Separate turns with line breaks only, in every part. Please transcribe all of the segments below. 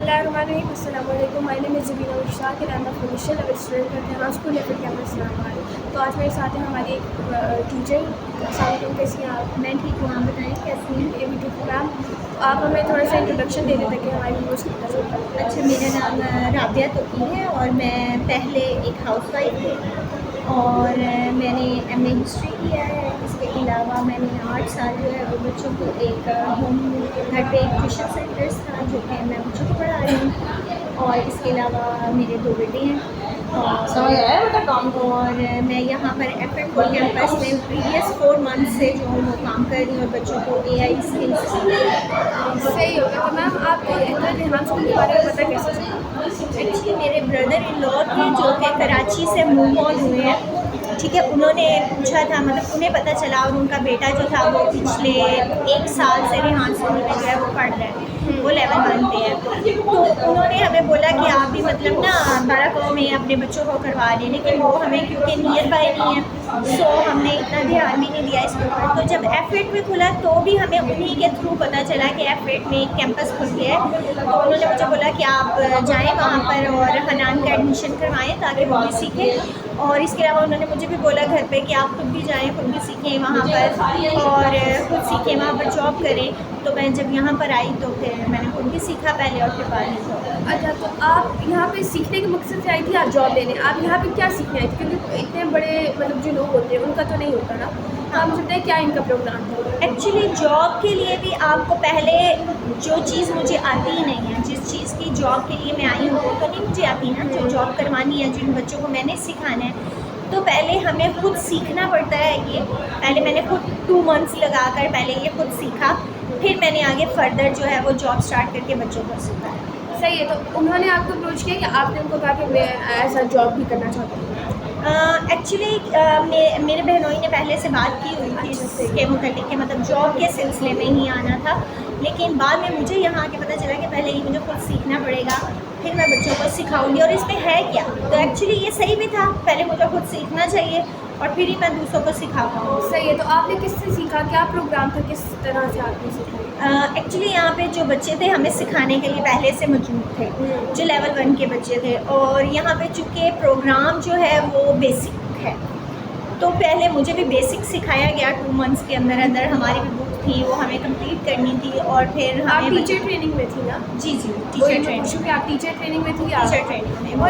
अस्सलामुअलैकुम। My name is Zabeena Mushtaq and I am a financial level student करते हैं school level campus Islamabad. तो आज मेरे साथ हैं हमारी एक टीचर। अस्सलाम वालेकुम, कैसी हैं आप?
मैं ठीक हूँ, आप बताएं कैसी हैं?
ये भी ठीक हूँ मैम। तो आप हमें थोड़ा सा इंट्रोडक्शन दे देते कि हमारी व्यूअर्स कितना चलता है।
अच्छा, मेरा नाम राबिया तोकी है और मैं पहले एक हाउसवाइफ थी और मैंने एमए हिस्ट्री किया है। इसके अलावा मैंने 8 साल जो है वो बच्चों को एक होम घर पे एक ट्यूशन सेंटर्स था जो कि मैं बच्चों को पढ़ा रही हूँ। और इसके अलावा मेरे 2 बेटे हैं और मैं यहाँ पर एफएम कैंपस में प्रीवियस 4 मंथ से जो हूँ वो काम कर रही हूँ और बच्चों को एआई स्किल्स।
सही हो गया। तो मैम आपको इतना ध्यान स्कूल के बारे में पता कैसे चला?
एक्चुअली मेरे ब्रदर इन लॉ थे जो कि कराची से मूव ऑन हुए हैं, ठीक है। उन्होंने पूछा था, मतलब उन्हें पता चला और उनका बेटा जो था वो पिछले 1 साल से रेहान स्कूल में जो है वो पढ़ रहा है, वो लेवल 1 पे है। तो उन्होंने हमें बोला कि आप भी मतलब ना बाराकों में अपने बच्चों को करवा लें, लेकिन वो हमें क्योंकि नियर बाय नहीं है सो हमने इतना ध्यान भी नहीं दिया इसके ऊपर। तो जब F8 में खुला तो भी हमें उन्हीं के थ्रू पता चला कि F8 में एक कैंपस खुल गया है। तो उन्होंने मुझे बोला कि आप जाएं वहाँ पर और हनान का एडमिशन करवाएं ताकि वो भी सीखें। और इसके अलावा उन्होंने मुझे भी बोला घर पे कि आप खुद भी जाएं, खुद भी सीखें वहाँ पर और खुद सीखें, वहाँ पर जॉब करें। तो मैं जब यहाँ पर आई तो फिर मैंने खुद भी सीखा पहले और फिर बाद में जॉब।
अच्छा, तो आप यहाँ पे सीखने के मकसद से आई थी, आप जॉब लेने? आप यहाँ पे क्या सीखने आई थी? क्योंकि इतने बड़े मतलब जो लोग होते हैं उनका तो नहीं होता ना। तो आप मुझे बताइए क्या इनका प्रोग्राम था?
एक्चुअली जॉब के लिए भी आपको पहले जो चीज़ मुझे आती ही नहीं है, जिस चीज़ की जॉब के लिए मैं आई हूँ वो तो नहीं मुझे आती ना, जो जॉब करवानी है, जिन बच्चों को मैंने सिखाना है, तो पहले हमें खुद सीखना पड़ता है। ये पहले मैंने खुद 2 मंथ्स लगाकर पहले ये खुद सीखा, फिर मैंने आगे फर्दर जो है वो जॉब स्टार्ट करके बच्चों को सिखाया।
सही है। तो उन्होंने आपको अप्रोच किया कि आपने उनको कहा कि मैं ऐसा जॉब भी करना चाहती हूँ?
एक्चुअली मेरे बहनोई ने पहले से बात की हुई थी इसके मुतालिक कि मतलब जॉब के सिलसिले में ही आना था, लेकिन बाद में मुझे यहाँ आके पता चला कि पहले ही मुझे खुद सीखना पड़ेगा, फिर मैं बच्चों को सिखाऊंगी। और इसमें है क्या, तो एक्चुअली ये सही भी था, पहले मुझे खुद सीखना चाहिए और फिर ही मैं दूसरों को सिखा पाऊँगी।
सही है। तो आपने किससे सीखा? क्या प्रोग्राम था? किस तरह से आपने सीखा?
एक्चुअली यहाँ पे जो बच्चे थे हमें सिखाने के लिए पहले से मौजूद थे, जो लेवल 1 के बच्चे थे। और यहाँ पे चूँकि प्रोग्राम जो है वो बेसिक है, तो पहले मुझे भी बेसिक सिखाया गया। 2 मंथ्स के अंदर अंदर हमारी भी बुक थी, वो हमें कंप्लीट करनी थी और फिर
आप
हमें
टीचर ट्रेनिंग में थी ना?
जी टीचर ट्रेनिंग।
आप टीचर ट्रेनिंग में थी?
टीचर ट्रेनिंग में वो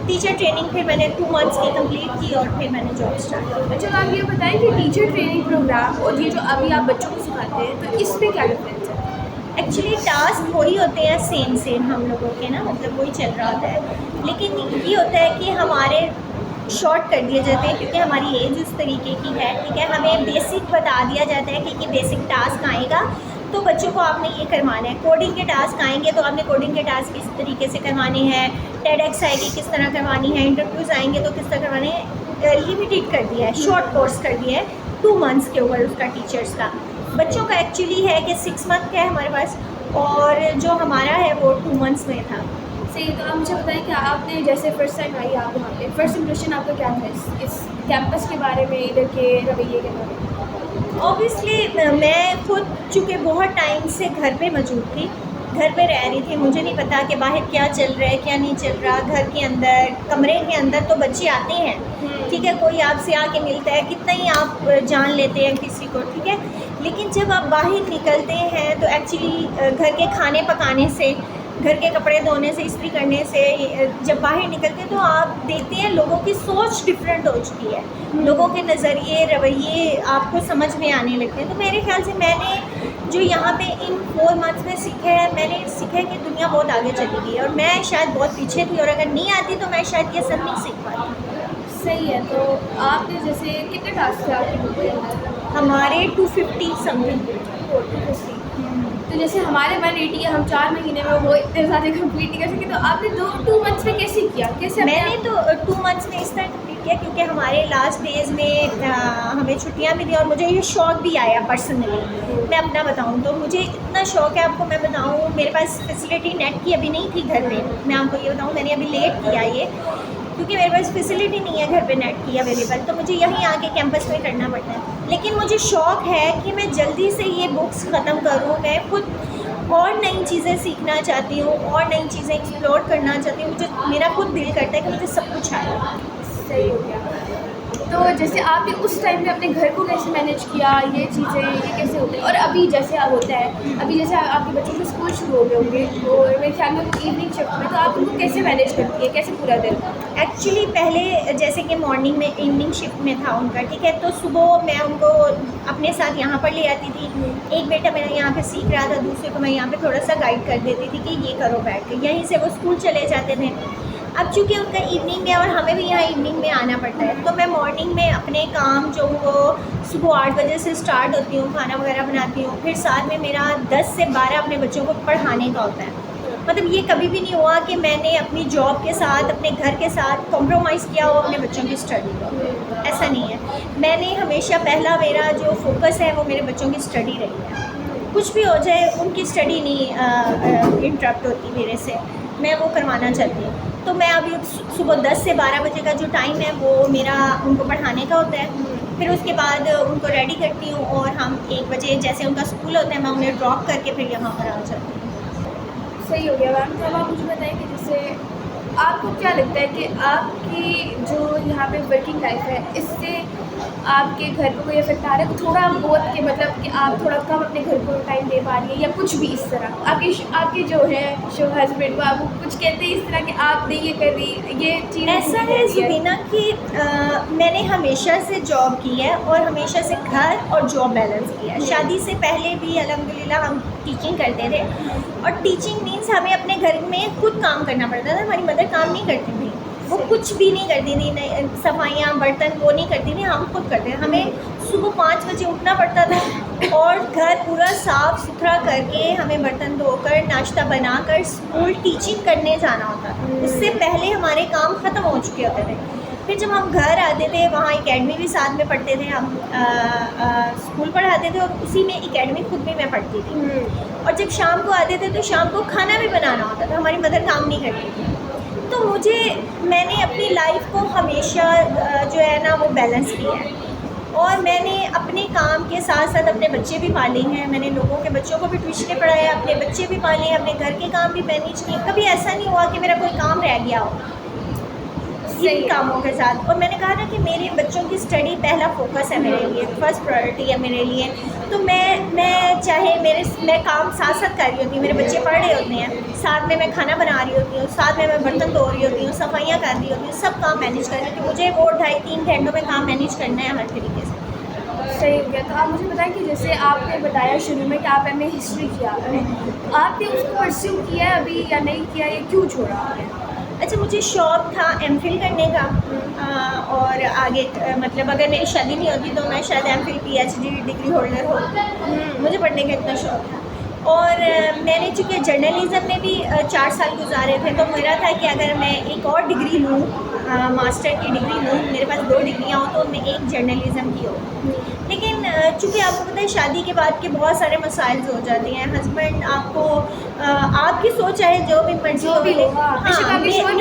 टीचर ट्रेनिंग फिर मैंने 2 मंथ्स की कंप्लीट की और फिर मैंने जॉब स्टार्ट की।
अच्छा, आप ये बताएं कि टीचर ट्रेनिंग प्रोग्राम और ये जो अभी आप बच्चों को सिखाते हैं तो इसमें क्या डिफरेंस है?
एक्चुअली टास्क वही होते हैं, सेम हम लोगों के ना, मतलब वही चल रहा होता है, लेकिन ये होता है कि हमारे शॉर्ट कर दिए जाते हैं क्योंकि हमारी एज उस तरीके की है, ठीक है। हमें बेसिक बता दिया जाता है कि बेसिक टास्क आएगा तो बच्चों को आपने ये करवाना है। कोडिंग के टास्क आएंगे तो आपने कोडिंग के टास्क किस तरीके से करवाने हैं, टेडेक्स आएगी किस तरह करवानी है, इंटरव्यूज़ आएंगे तो किस तरह करवाने हैं। लिमिटेड कर दिया है, शॉर्ट कोर्स कर दिया है 2 मंथ्स के ऊपर उसका टीचर्स का। बच्चों का एक्चुअली है कि 6 मंथ का है हमारे पास और जो हमारा है वो 2 मंथ्स में था।
सही। तो आप मुझे बताएं कि आपने जैसे फर्स्ट टाइम आई आप यहाँ पे, फर्स्ट इंप्रेशन आपका क्या था इस कैंपस के बारे में, इधर के रवैये के बारे में?
ऑब्वियसली मैं खुद चूँकि बहुत टाइम से घर पे मौजूद थी, घर पे रह रही थी, मुझे नहीं पता कि बाहर क्या चल रहा है क्या नहीं चल रहा। घर के अंदर कमरे के अंदर तो बच्चे आते हैं, ठीक है, कोई आपसे आके मिलता है, कितना ही आप जान लेते हैं किसी को, ठीक है। लेकिन जब आप बाहर निकलते हैं तो एक्चुअली घर के खाने पकाने से, घर के कपड़े धोने से, इस्त्री करने से जब बाहर निकलते हैं तो आप देखते हैं लोगों की सोच डिफरेंट हो चुकी है, लोगों के नज़रिए रवैये आपको समझ में आने लगते हैं। तो मेरे ख्याल से मैंने जो यहाँ पे इन 4 मंथ्स में सीखा है, मैंने सीखा है कि दुनिया बहुत आगे चली गई है और मैं शायद बहुत पीछे थी और अगर नहीं आती तो मैं शायद ये सब नहीं सीख पाती।
सही है। तो आपने जैसे कितने टास्क थे आपके बुक के अंदर?
हमारे 250 समथिंग।
तो जैसे हमारे 180 है, हम 4 महीने में वो इतने ज़्यादा कंप्लीट नहीं कर सके, तो आपने 2 मंथ्स में कैसे किया? कैसे?
मैंने तो 2 मंथ्स में इस तरह कंप्लीट किया क्योंकि हमारे लास्ट डेज में हमें छुट्टियां भी दी और मुझे ये शौक़ भी आया पर्सनली। मैं अपना बताऊं तो मुझे इतना शौक़ है, आपको मैं बताऊं, मेरे पास फैसिलिटी नेट की अभी नहीं थी घर पे। मैं आपको ये बताऊं, मैंने अभी लेट किया ये क्योंकि मेरे पास फैसिलिटी नहीं है घर पे नेट की अवेलेबल, तो मुझे यहीं आके कैंपस में करना पड़ता है। लेकिन मुझे शौक़ है कि मैं जल्दी से ये बुक्स ख़त्म करूँ, मैं खुद और नई चीज़ें सीखना चाहती हूँ और नई चीज़ें एक्सप्लोर करना चाहती हूँ। मुझे मेरा खुद दिल करता है कि मुझे सब कुछ आए।
सही हो गया। तो जैसे आपने उस टाइम पे अपने घर को कैसे मैनेज किया, ये चीज़ें ये कैसे होते हैं, और अभी जैसे होता है, अभी जैसे आपके बच्चों के स्कूल शुरू हो गए होंगे तो मेरे ख्याल में इवनिंग शिफ्ट में, तो आप उनको कैसे मैनेज करती है, कैसे पूरा दिन?
एक्चुअली पहले जैसे कि मॉर्निंग में इवनिंग शिफ्ट में था उनका, ठीक है, तो सुबह मैं उनको अपने साथ यहाँ पर ले आती थी। एक बेटा मेरा यहाँ पे सीख रहा था, दूसरे को मैं यहाँ पे थोड़ा सा गाइड कर देती थी कि ये करो बैठ के, यहीं से वो स्कूल चले जाते थे। अब चूँकि उनका इवनिंग में और हमें भी यहाँ इवनिंग में आना पड़ता है, तो मैं मॉर्निंग में अपने काम जो वो सुबह 8 बजे से स्टार्ट होती हूँ, खाना वगैरह बनाती हूँ, फिर साथ में मेरा 10 से 12 अपने बच्चों को पढ़ाने का होता है। मतलब ये कभी भी नहीं हुआ कि मैंने अपनी जॉब के साथ, अपने घर के साथ कॉम्प्रोमाइज़ किया हो अपने बच्चों की स्टडी को, ऐसा नहीं है। मैंने हमेशा पहला मेरा जो फोकस है वो मेरे बच्चों की स्टडी रही है। कुछ भी हो जाए उनकी स्टडी नहीं इंटरप्ट होती मेरे से, मैं वो करवाना चाहती हूँ। तो मैं अभी सुबह 10 से 12 बजे का जो टाइम है वो मेरा उनको पढ़ाने का होता है। फिर उसके बाद उनको रेडी करती हूँ और हम 1 बजे जैसे उनका स्कूल होता है मैं उन्हें ड्रॉप करके फिर यहाँ पर आ जाती हूँ।
सही हो गया मैम। तो अब आप मुझे बताएं कि जैसे आपको क्या लगता है कि आपकी जो यहाँ पे वर्किंग लाइफ है, इससे आपके घर को कोई इफेक्ट आ रहा है थोड़ा बहुत, कि मतलब कि आप थोड़ा कम अपने घर को टाइम दे पा रही है या कुछ भी इस तरह? आपके जो है शो हस्बैंड, वो आपको कुछ कहते हैं इस तरह कि आप नहीं ये कर रही, ये चीज़
ऐसा है ज़ुबीना कि मैंने हमेशा से जॉब की है और हमेशा से घर और जॉब बैलेंस किया है। शादी से पहले भी अल्हम्दुलिल्लाह हम टीचिंग करते थे, और टीचिंग मीन्स हमें अपने घर में खुद काम करना पड़ता था। हमारी मदर काम नहीं करती थी, वो कुछ भी नहीं करती थी, सफाइयाँ बर्तन वो नहीं करती थी, हम खुद करते थे। हमें सुबह 5 बजे उठना पड़ता था और घर पूरा साफ़ सुथरा करके हमें बर्तन धोकर नाश्ता बनाकर स्कूल टीचिंग करने जाना होता था। उससे पहले हमारे काम ख़त्म हो चुके होते थे। फिर जब हम घर आते थे, वहाँ एकेडमी भी साथ में पढ़ते थे हम, स्कूल पढ़ाते थे और उसी में एकेडमी खुद भी मैं पढ़ती थी। और जब शाम को आते थे तो शाम को खाना भी बनाना होता था, हमारी मदर काम नहीं करती थी। तो मैंने अपनी लाइफ को हमेशा जो है ना वो बैलेंस किया है, और मैंने अपने काम के साथ साथ अपने बच्चे भी पाले हैं। मैंने लोगों के बच्चों को भी ट्यूशन पढ़ाया, अपने बच्चे भी पाले हैं, अपने घर के काम भी मैनेज किए। कभी ऐसा नहीं हुआ कि मेरा कोई काम रह गया हो इन कामों के साथ। और मैंने कहा ना कि मेरे बच्चों की स्टडी पहला फोकस है मेरे लिए, फर्स्ट प्रायोरिटी है मेरे लिए। तो मैं चाहे मैं काम साथ साथ कर रही होती हूँ, मेरे बच्चे पढ़ रहे होते हैं, साथ में मैं खाना बना रही होती हूँ, साथ में मैं बर्तन धो रही होती हूँ, सफाइयाँ कर रही होती हूँ, सब काम मैनेज कर रही हूँ। मुझे वो 2.5-3 घंटों में काम मैनेज करना है हर तरीके से।
सही हो गया। तो आप मुझे बताएं कि जैसे आपने बताया शुरू में कि आप एमए हिस्ट्री किया आपने उसको परस्यू किया है अभी या नहीं किया, ये क्यों छोड़ा आपने?
अच्छा, मुझे शौक़ था एमफिल करने का, और आगे मतलब अगर मेरी शादी नहीं होती तो मैं शायद एमफिल पीएचडी डिग्री होल्डर होती। मुझे पढ़ने का इतना शौक़ था। और मैंने चूँकि जर्नलिज़म में भी 4 साल गुजारे थे, तो मेरा था कि अगर मैं एक और डिग्री लूँ, मास्टर की डिग्री लूँ, मेरे पास 2 डिग्रियाँ हो तो मैं एक जर्नलिज़म की हो। लेकिन चूँकि आपको पता है शादी के बाद के बहुत सारे मसाइल हो जाते हैं। हस्बैंड आपको आपकी सोच चाहे जो भी मर्जी
जो भी हो,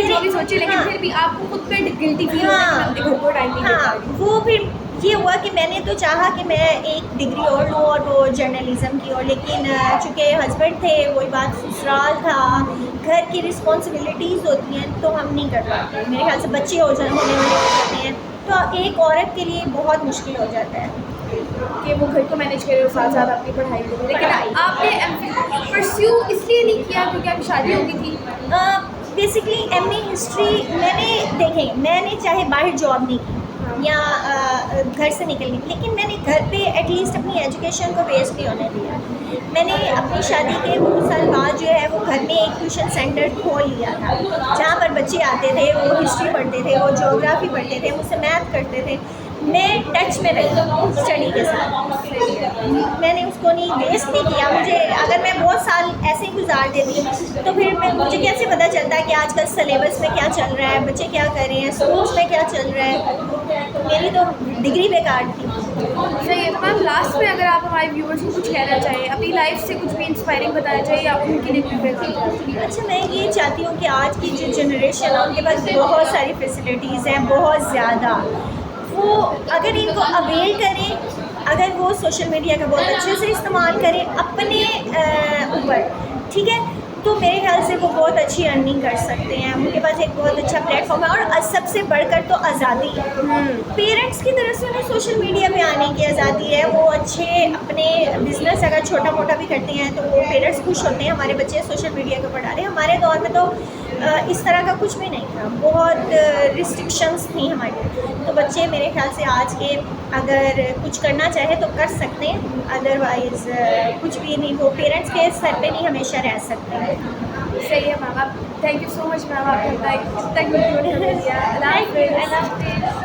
जो
भी सोचे, लेकिन फिर भी आपको खुद पे गिल्टी फील होता है कि मैं अपने घर को टाइम नहीं दे पा रही।
वो फिर ये हुआ कि मैंने तो चाहा कि मैं एक डिग्री और लूँ और वो जर्नलिज़म की हो, लेकिन चूँकि हस्बैंड थे, वही बात ससुराल था, घर की रिस्पॉन्सिबिलिटीज़ होती हैं तो हम नहीं कर पाते। मेरे ख्याल से बच्चे होने वाले हो जाते हैं तो एक औरत के लिए बहुत मुश्किल हो जाता है
कि वो घर को मैनेज करे और साथ साथ अपनी पढ़ाई करें। लेकिन आपने एमफिल परस्यू इसलिए नहीं किया क्योंकि आपकी शादी हो गई थी?
बेसिकली एमए हिस्ट्री मैंने चाहे बाहर जॉब नहीं की या घर से निकल गई, लेकिन मैंने घर पे एटलीस्ट अपनी एजुकेशन को वेस्ट नहीं होने दिया। मैंने अपनी शादी के 2 साल बाद जो है वो घर में एक ट्यूशन सेंटर खोल लिया था, जहाँ पर बच्चे आते थे, वो हिस्ट्री पढ़ते थे, वो ज्योग्राफी पढ़ते थे, मुझसे मैथ करते थे। मैं टच में रही स्टडी के साथ, मैंने उसको नहीं वेस्ट नहीं किया। मुझे अगर मैं बहुत साल ऐसे ही गुजार देती तो फिर मुझे कैसे पता चलता है कि आजकल सिलेबस में क्या चल रहा है, बच्चे क्या कर रहे हैं, स्कूल्स में क्या चल रहा है। मेरी तो डिग्री बेकार थी।
सही है। तो मैम लास्ट में अगर आप हमारे व्यूअर्स को कुछ कहना चाहें, अपनी लाइफ से कुछ भी इंस्पायरिंग बताना चाहिए या उनके लिए कुछ?
अच्छा, मैं ये चाहती हूँ कि आज की जो जनरेशन है उनके पास बहुत सारी फैसिलिटीज़ हैं, बहुत ज़्यादा। वो अगर इनको अवेल करें अगर वो सोशल मीडिया का बहुत अच्छे से इस्तेमाल करें अपने ऊपर, ठीक है, तो मेरे ख्याल से वो बहुत अच्छी अर्निंग कर सकते हैं। उनके पास एक बहुत अच्छा प्लेटफॉर्म है और सबसे बढ़कर तो आज़ादी है। पेरेंट्स की तरफ से उन्हें सोशल मीडिया पे आने की आज़ादी है। वो अच्छे अपने बिजनेस अगर छोटा मोटा भी करते हैं तो वो पेरेंट्स खुश होते हैं, हमारे बच्चे सोशल मीडिया के ऊपर डालें। हमारे दौर में तो इस तरह का कुछ भी नहीं था, बहुत रिस्ट्रिक्शंस थी हमारी। तो बच्चे मेरे ख्याल से आज के अगर कुछ करना चाहे तो कर सकते हैं, अदरवाइज़ कुछ भी नहीं, वो पेरेंट्स के सर पे नहीं हमेशा रह सकते हैं।
सही है मैम, आप thank you so much ma'am, आपने इतना इतना गुड दिया। अल्लाह हाफ़िज़।